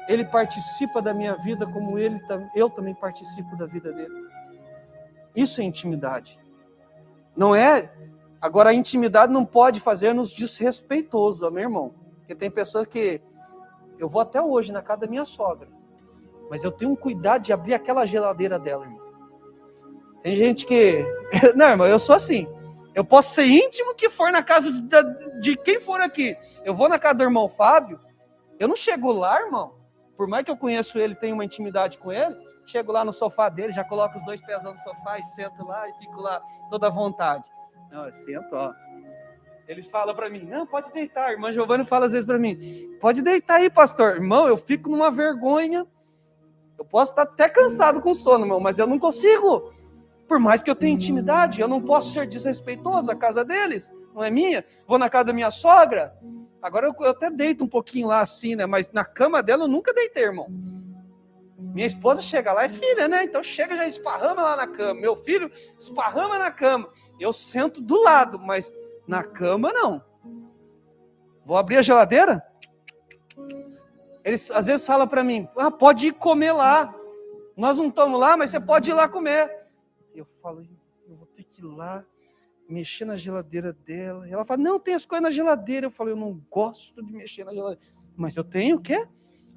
ele participa da minha vida como eu também participo da vida dele. Isso é intimidade. Não é... Agora, a intimidade não pode fazer-nos desrespeitosos, meu irmão. Porque tem pessoas que... Eu vou até hoje na casa da minha sogra. Mas eu tenho um cuidado de abrir aquela geladeira dela, irmão. Tem gente que... Não, irmão, eu sou assim. Eu posso ser íntimo que for na casa de quem for aqui. Eu vou na casa do irmão Fábio. Eu não chego lá, irmão. Por mais que eu conheço ele, tenho uma intimidade com ele. Chego lá no sofá dele, já coloco os 2 pés no sofá e sento lá e fico lá toda à vontade. Não, eu sento, ó. Eles falam para mim, não, pode deitar. A irmã Giovana fala às vezes para mim, pode deitar aí, pastor. Irmão, eu fico numa vergonha. Eu posso estar até cansado com sono, irmão, mas eu não consigo. Por mais que eu tenha intimidade, eu não posso ser desrespeitoso. A casa deles não é minha. Vou na casa da minha sogra. Agora eu até deito um pouquinho lá assim, né? Mas na cama dela eu nunca deitei, irmão. Minha esposa chega lá, é filha, né? Então chega, já esparrama lá na cama. Meu filho esparrama na cama. Eu sento do lado, mas na cama não. Vou abrir a geladeira? Eles às vezes falam para mim, pode ir comer lá. Nós não estamos lá, mas você pode ir lá comer. Eu falo, eu vou ter que ir lá, mexer na geladeira dela. E ela fala, não, tem as coisas na geladeira. Eu falo, eu não gosto de mexer na geladeira. Mas eu tenho o quê?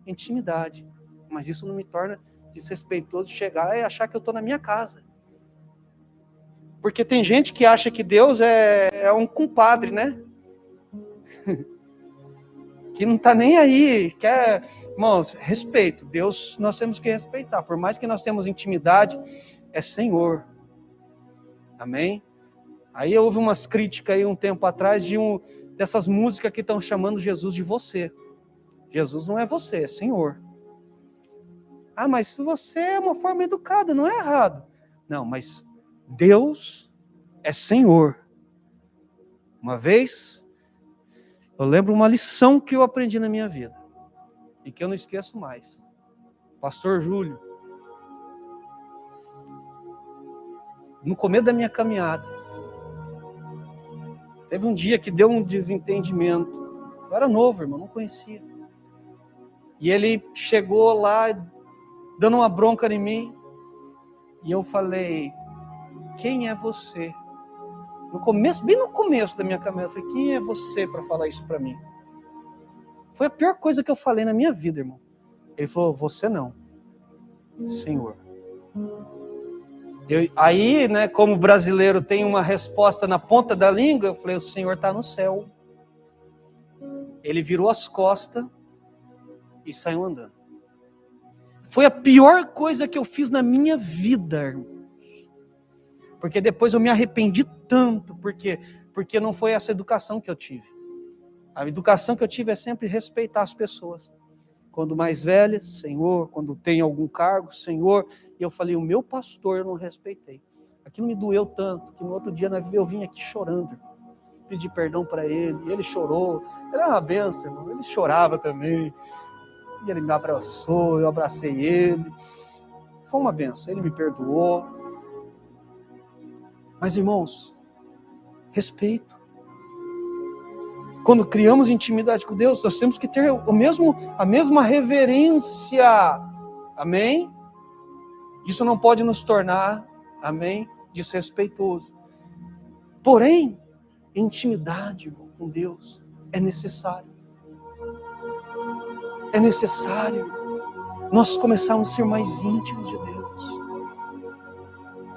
Intimidade. Mas isso não me torna desrespeitoso de chegar e achar que eu estou na minha casa. Porque tem gente que acha que Deus é um compadre, né? Que não está nem aí. Quer... Irmãos, respeito. Deus nós temos que respeitar. Por mais que nós temos intimidade, é Senhor. Amém? Aí houve umas críticas aí um tempo atrás dessas músicas que estão chamando Jesus de você. Jesus não é você, é Senhor. Mas você é uma forma educada, não é errado. Não, mas Deus é Senhor. Uma vez, eu lembro uma lição que eu aprendi na minha vida. E que eu não esqueço mais. Pastor Júlio, no começo da minha caminhada. Teve um dia que deu um desentendimento. Eu era novo, irmão, não conhecia. E ele chegou lá, dando uma bronca em mim. E eu falei, quem é você? No começo, bem no começo da minha caminhada, eu falei, quem é você para falar isso para mim? Foi a pior coisa que eu falei na minha vida, irmão. Ele falou, você não, Senhor. Aí, né, como brasileiro tem uma resposta na ponta da língua, eu falei, o Senhor está no céu. Ele virou as costas e saiu andando. Foi a pior coisa que eu fiz na minha vida, irmãos. Porque depois eu me arrependi tanto, porque não foi essa educação que eu tive. A educação que eu tive é sempre respeitar as pessoas. Quando mais velhas, Senhor, quando tem algum cargo, Senhor. E eu falei, o meu pastor eu não respeitei. Aquilo me doeu tanto, que no outro dia eu vim aqui chorando. Pedi perdão para ele, ele chorou. Ele era uma benção, irmão. Ele chorava também. E ele me abraçou, eu abracei ele. Foi uma benção, ele me perdoou. Mas, irmãos, respeito. Quando criamos intimidade com Deus, nós temos que ter a mesma reverência. Amém? Isso não pode nos tornar, amém, desrespeitoso. Porém, intimidade com Deus é necessário. É necessário nós começarmos a ser mais íntimos de Deus.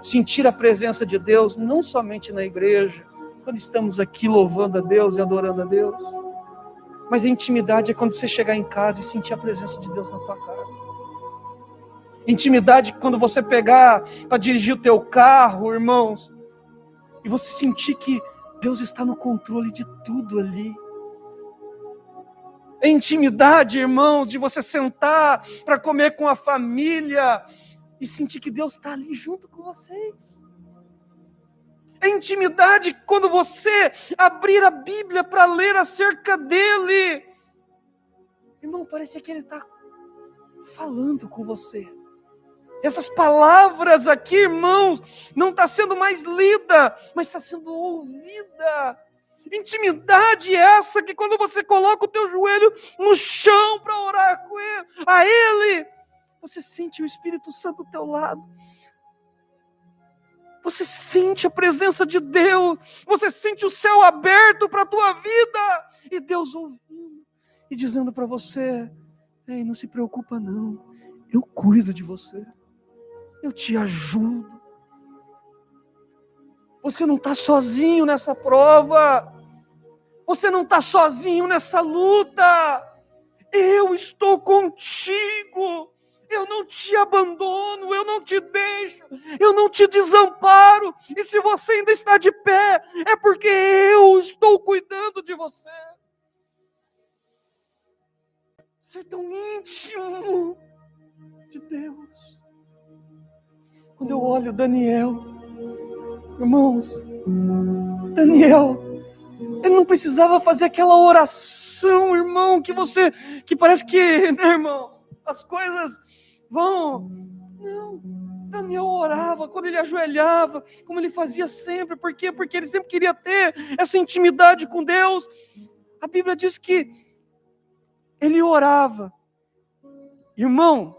Sentir a presença de Deus, não somente na igreja, quando estamos aqui louvando a Deus e adorando a Deus. Mas a intimidade é quando você chegar em casa e sentir a presença de Deus na tua casa. Intimidade é quando você pegar para dirigir o teu carro, irmãos, e você sentir que Deus está no controle de tudo ali. É intimidade, irmãos, de você sentar para comer com a família e sentir que Deus está ali junto com vocês. É intimidade quando você abrir a Bíblia para ler acerca dele. Irmão, parece que ele está falando com você. Essas palavras aqui, irmãos, não está sendo mais lida, mas está sendo ouvida. Intimidade essa que quando você coloca o teu joelho no chão para orar com ele, a ele, você sente o Espírito Santo do teu lado. Você sente a presença de Deus, você sente o céu aberto para a tua vida, e Deus ouvindo e dizendo para você, ei, não se preocupa não, eu cuido de você, eu te ajudo, você não está sozinho nessa prova, você não está sozinho nessa luta, eu estou contigo. Eu não te abandono, eu não te deixo, eu não te desamparo. E se você ainda está de pé, é porque eu estou cuidando de você. Ser tão íntimo de Deus. Quando eu olho Daniel, irmãos, Daniel, ele não precisava fazer aquela oração, irmão, que parece que, né, irmãos, as coisas vão. Não, Daniel orava quando ele ajoelhava, como ele fazia sempre. Por quê? Porque ele sempre queria ter essa intimidade com Deus. A Bíblia diz que ele orava. Irmão,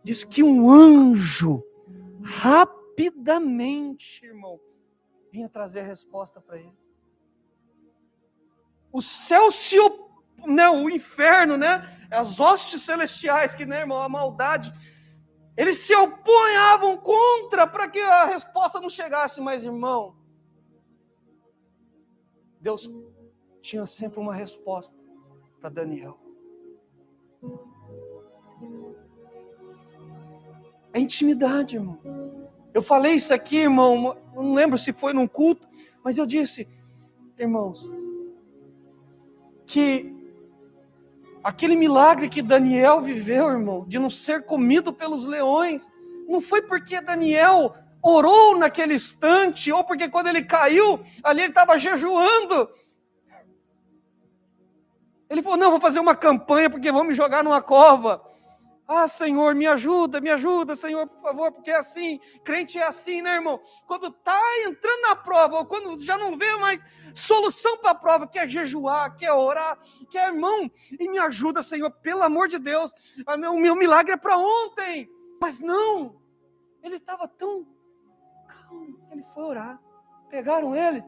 diz que um anjo rapidamente, irmão, vinha trazer a resposta para ele. O céu se né, o inferno, né, as hostes celestiais, que, né, irmão, a maldade, eles se opunhavam contra para que a resposta não chegasse, mas, irmão, Deus tinha sempre uma resposta para Daniel. É intimidade, irmão. Eu falei isso aqui, irmão, não lembro se foi num culto, mas eu disse, irmãos, que aquele milagre que Daniel viveu, irmão, de não ser comido pelos leões, não foi porque Daniel orou naquele instante, ou porque quando ele caiu, ali ele estava jejuando. Ele falou, não, vou fazer uma campanha porque vão me jogar numa cova. Ah, Senhor, me ajuda, Senhor, por favor, porque é assim, crente é assim, né, irmão? Quando está entrando na prova, ou quando já não vê mais solução para a prova, quer jejuar, quer orar, quer, irmão, e me ajuda, Senhor, pelo amor de Deus, o meu milagre é para ontem. Mas não, ele estava tão calmo que ele foi orar. Pegaram ele,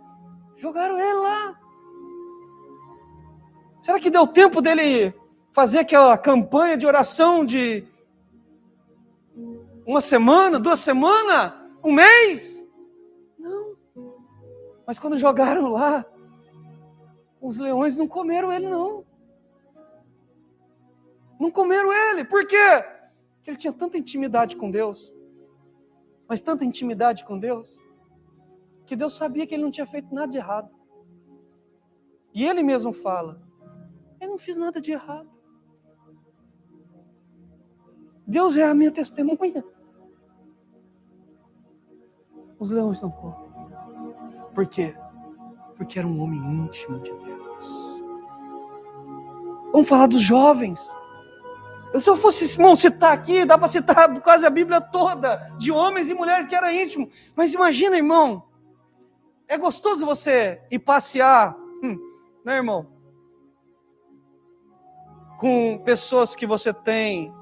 jogaram ele lá. Será que deu tempo dele fazer aquela campanha de oração de 1 semana, 2 semanas, 1 mês? Não. Mas quando jogaram lá, os leões não comeram ele, não. Não comeram ele. Por quê? Porque ele tinha tanta intimidade com Deus. Mas tanta intimidade com Deus, que Deus sabia que ele não tinha feito nada de errado. E ele mesmo fala, eu não fiz nada de errado. Deus é a minha testemunha. Os leões não comem. Por quê? Porque era um homem íntimo de Deus. Vamos falar dos jovens. Se eu fosse, irmão, citar aqui, dá para citar quase a Bíblia toda, de homens e mulheres que eram íntimos. Mas imagina, irmão, é gostoso você ir passear, né, irmão? Com pessoas que você tem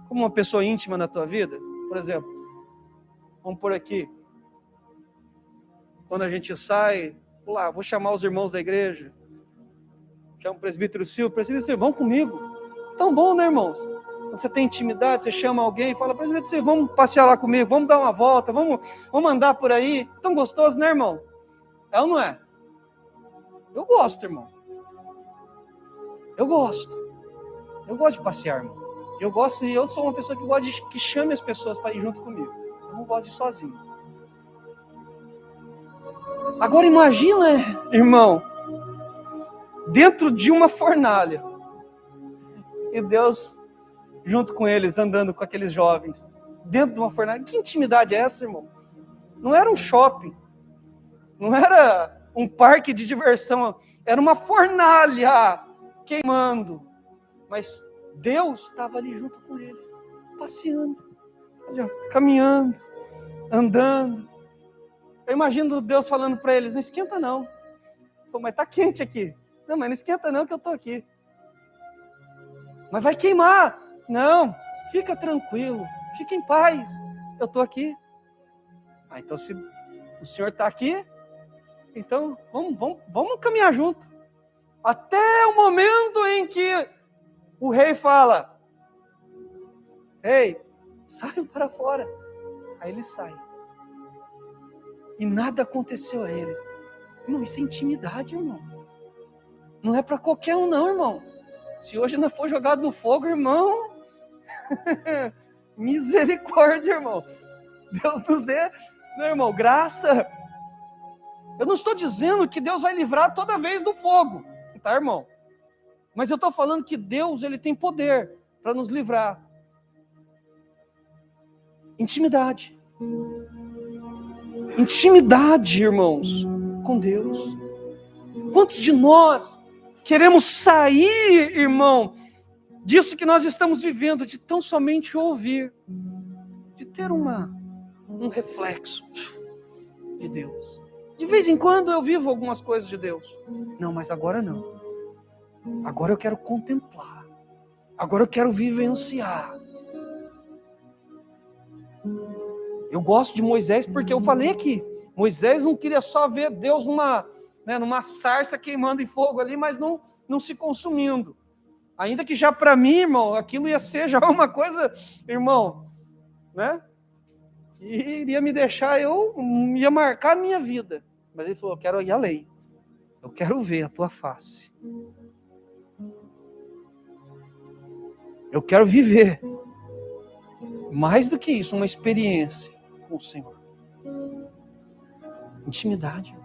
como uma pessoa íntima na tua vida. Por exemplo, vamos por aqui. Quando a gente sai, vou chamar os irmãos da igreja. Chama o presbítero Silvio. Presbítero Silvio, vão comigo. Tão bom, né, irmãos? Quando você tem intimidade, você chama alguém e fala, presbítero Silvio, vamos passear lá comigo, vamos dar uma volta, vamos andar por aí. Tão gostoso, né, irmão? É ou não é? Eu gosto, irmão. Eu gosto de passear, irmão. Eu gosto, e eu sou uma pessoa que gosta que chame as pessoas para ir junto comigo. Eu não gosto de ir sozinho. Agora imagina, irmão, dentro de uma fornalha, e Deus junto com eles, andando com aqueles jovens, dentro de uma fornalha. Que intimidade é essa, irmão? Não era um shopping, não era um parque de diversão, era uma fornalha queimando, mas Deus estava ali junto com eles, passeando, caminhando, andando. Eu imagino Deus falando para eles, não esquenta não. Pô, mas tá quente aqui. Não, mas não esquenta não que eu tô aqui. Mas vai queimar. Não, fica tranquilo, fica em paz, eu tô aqui. Então se o Senhor está aqui, então vamos caminhar junto. Até o momento em que o rei fala, ei, saiam para fora. Aí eles saem. E nada aconteceu a eles. Irmão, isso é intimidade, irmão. Não é para qualquer um não, irmão. Se hoje não for jogado no fogo, irmão, misericórdia, irmão. Deus nos dê, né, irmão, graça. Eu não estou dizendo que Deus vai livrar toda vez do fogo, tá, irmão? Mas eu estou falando que Deus, ele tem poder para nos livrar. Intimidade. Intimidade, irmãos, com Deus. Quantos de nós queremos sair, irmão, disso que nós estamos vivendo, de tão somente ouvir, de ter um reflexo de Deus. De vez em quando eu vivo algumas coisas de Deus. Não, mas agora não. Agora eu quero contemplar. Agora eu quero vivenciar. Eu gosto de Moisés porque eu falei aqui. Moisés não queria só ver Deus numa sarça queimando em fogo ali, mas não se consumindo. Ainda que já para mim, irmão, aquilo ia ser já uma coisa, irmão, né? Que iria me deixar, ia marcar a minha vida. Mas ele falou, eu quero ir além. Eu quero ver a tua face. Eu quero viver. Mais do que isso, uma experiência com o Senhor. Intimidade.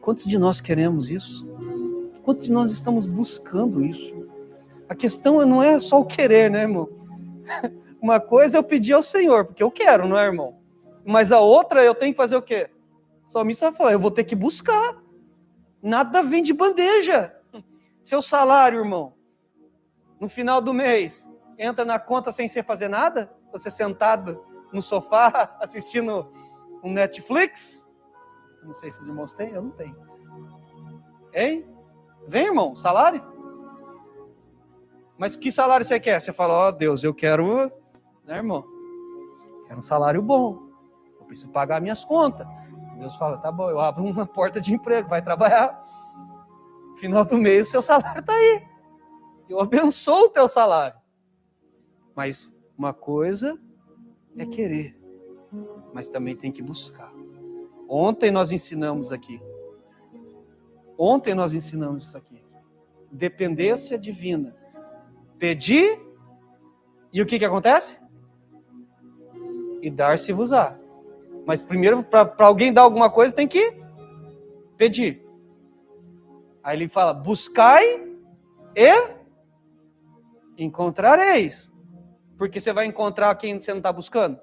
Quantos de nós queremos isso? Quantos de nós estamos buscando isso? A questão não é só o querer, né, irmão? Uma coisa é eu pedir ao Senhor, porque eu quero, não é, irmão? Mas a outra eu tenho que fazer o quê? O salmista vai falar, eu vou ter que buscar. Nada vem de bandeja. Seu salário, irmão, no final do mês, entra na conta sem você fazer nada? Você sentado no sofá assistindo um Netflix? Não sei se os irmãos têm, eu não tenho. Hein? Vem, irmão, salário? Mas que salário você quer? Você fala, ó, Deus, eu quero, né, irmão? Quero um salário bom. Eu preciso pagar minhas contas. Deus fala, tá bom, eu abro uma porta de emprego, vai trabalhar. Final do mês, o seu salário está aí. Eu abençoo o teu salário. Mas uma coisa é querer, mas também tem que buscar. Ontem nós ensinamos aqui. Ontem nós ensinamos isso aqui. Dependência divina. Pedir, e o que acontece? E dar-se-vos-á. Mas primeiro, para alguém dar alguma coisa, tem que pedir. Aí ele fala, buscai e encontrareis. Porque você vai encontrar quem você não está buscando?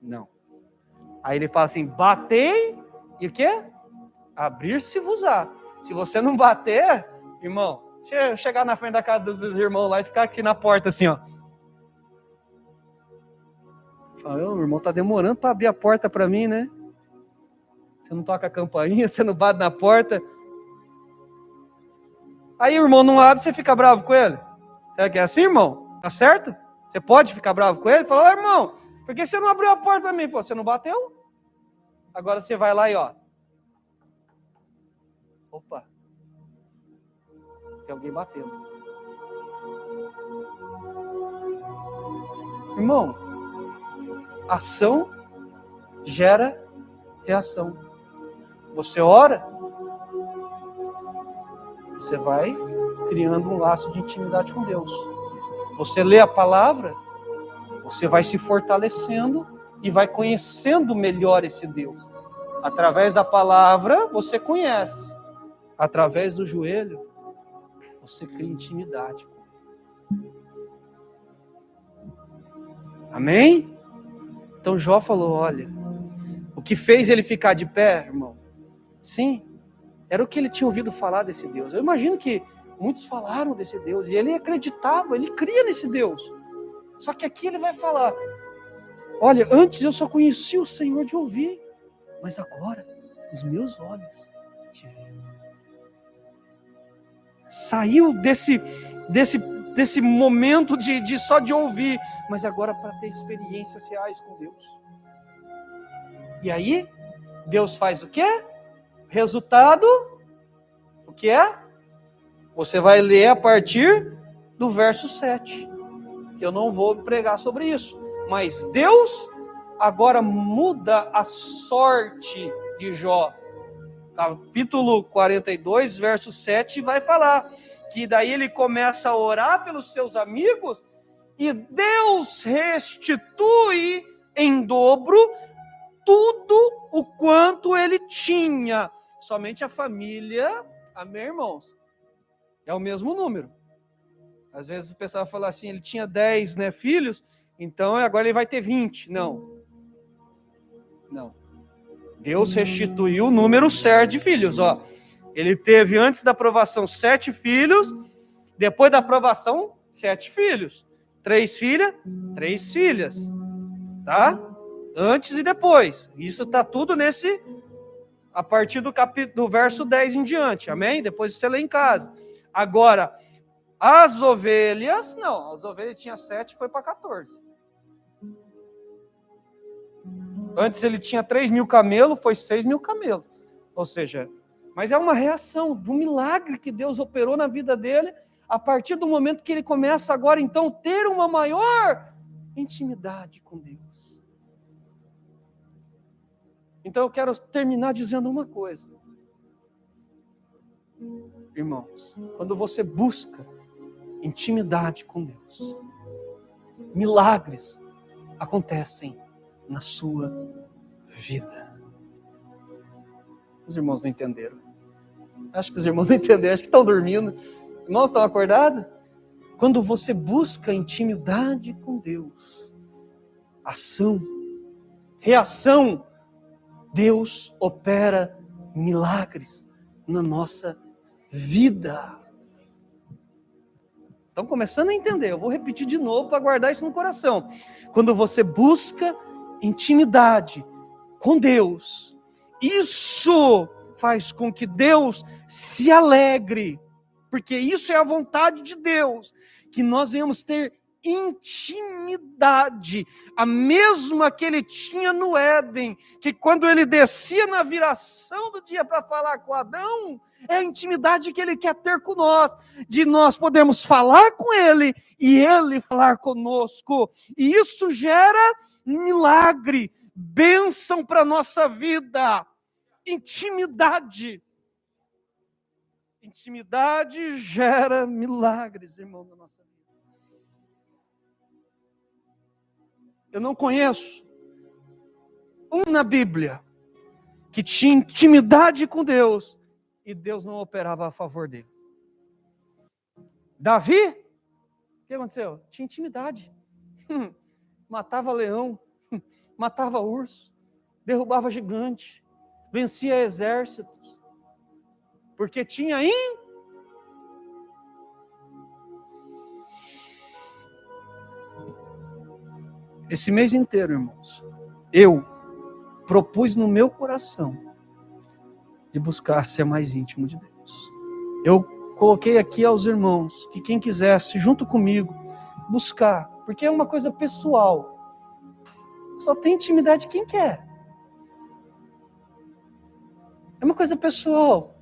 Não. Aí ele fala assim, batei e o quê? Abrir-se-vos-á. Se você não bater, irmão, deixa eu chegar na frente da casa dos irmãos lá e ficar aqui na porta assim, ó. Fala, o irmão tá demorando para abrir a porta para mim, né? Você não toca a campainha, você não bate na porta. Aí o irmão não abre, você fica bravo com ele. Será que é assim, irmão? Tá certo? Você pode ficar bravo com ele? Fala, irmão, por que você não abriu a porta para mim? Você não bateu? Agora você vai lá e ó. Opa. Tem alguém batendo. Irmão, ação gera reação. Você ora, você vai criando um laço de intimidade com Deus. Você lê a palavra, você vai se fortalecendo e vai conhecendo melhor esse Deus. Através da palavra, você conhece. Através do joelho, você cria intimidade. Amém? Então Jó falou, olha, o que fez ele ficar de pé, irmão? Sim, era o que ele tinha ouvido falar desse Deus. Eu imagino que muitos falaram desse Deus, e ele acreditava, ele cria nesse Deus. Só que aqui ele vai falar, olha, antes eu só conhecia o Senhor de ouvir, mas agora os meus olhos te veem. Saiu desse momento de só de ouvir, mas agora para ter experiências reais com Deus. E aí, Deus faz o quê? Resultado, o que é? Você vai ler a partir do verso 7, que eu não vou pregar sobre isso, mas Deus agora muda a sorte de Jó. Capítulo 42, verso 7, vai falar que daí ele começa a orar pelos seus amigos e Deus restitui em dobro tudo o quanto ele tinha. Somente a família, amém, irmãos? É o mesmo número. Às vezes o pessoal fala assim, ele tinha 10, né, filhos, então agora ele vai ter 20. Não. Deus restituiu o número certo de filhos, ó. Ele teve antes da aprovação 7 filhos, depois da aprovação 7 filhos. 3 filhas, 3 filhas. Tá? Antes e depois. Isso está tudo a partir do verso 10 em diante. Amém? Depois você lê em casa. Agora, as ovelhas, não. As ovelhas tinha 7, foi para 14. Antes ele tinha 3.000 camelos, foi 6.000 camelos. Ou seja, mas é uma reação do milagre que Deus operou na vida dele, a partir do momento que ele começa agora, então, ter uma maior intimidade com Deus. Então eu quero terminar dizendo uma coisa. Irmãos, quando você busca intimidade com Deus, milagres acontecem na sua vida. Os irmãos não entenderam. Acho que os irmãos não entenderam, acho que estão dormindo. Irmãos, estão acordados? Quando você busca intimidade com Deus, ação, reação, Deus opera milagres na nossa vida. Estão começando a entender. Eu vou repetir de novo para guardar isso no coração. Quando você busca intimidade com Deus, isso faz com que Deus se alegre, porque isso é a vontade de Deus, que nós venhamos ter intimidade, a mesma que ele tinha no Éden, que quando ele descia na viração do dia para falar com Adão, é a intimidade que ele quer ter com nós, de nós podermos falar com ele e ele falar conosco, e isso gera milagre, bênção para a nossa vida, intimidade. Intimidade gera milagres, irmão, na nossa vida. Eu não conheço um na Bíblia que tinha intimidade com Deus e Deus não operava a favor dele. Davi, o que aconteceu? Tinha intimidade. Matava leão, matava urso, derrubava gigante, vencia exércitos, porque tinha Esse mês inteiro, irmãos, eu propus no meu coração de buscar ser mais íntimo de Deus. Eu coloquei aqui aos irmãos que quem quisesse, junto comigo, buscar, porque é uma coisa pessoal. Só tem intimidade quem quer. É uma coisa pessoal.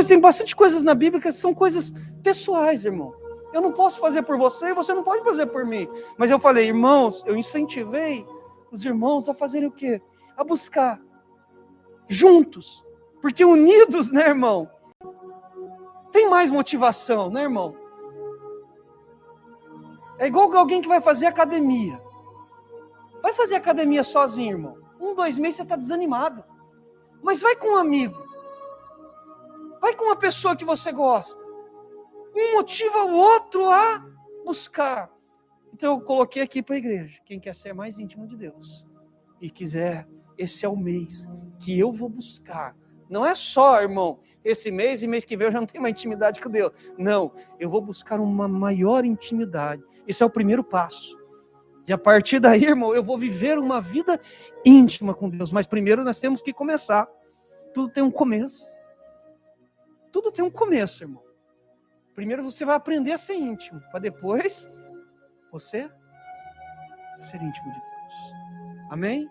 Tem bastante coisas na Bíblia que são coisas pessoais, irmão. Eu não posso fazer por você e você não pode fazer por mim. Mas eu falei, irmãos, eu incentivei os irmãos a fazerem o quê? A buscar. Juntos. Porque unidos, né, irmão? Tem mais motivação, né, irmão? É igual alguém que vai fazer academia. Vai fazer academia sozinho, irmão. 2 meses você está desanimado. Mas vai com um amigo. Vai com uma pessoa que você gosta. Um motiva o outro a buscar. Então eu coloquei aqui para a igreja. Quem quer ser mais íntimo de Deus e quiser, esse é o mês que eu vou buscar. Não é só, irmão, esse mês e mês que vem eu já não tenho uma intimidade com Deus. Não, eu vou buscar uma maior intimidade. Esse é o primeiro passo. E a partir daí, irmão, eu vou viver uma vida íntima com Deus. Mas primeiro nós temos que começar. Tudo tem um começo. Tudo tem um começo, irmão. Primeiro você vai aprender a ser íntimo, para depois você ser íntimo de Deus. Amém?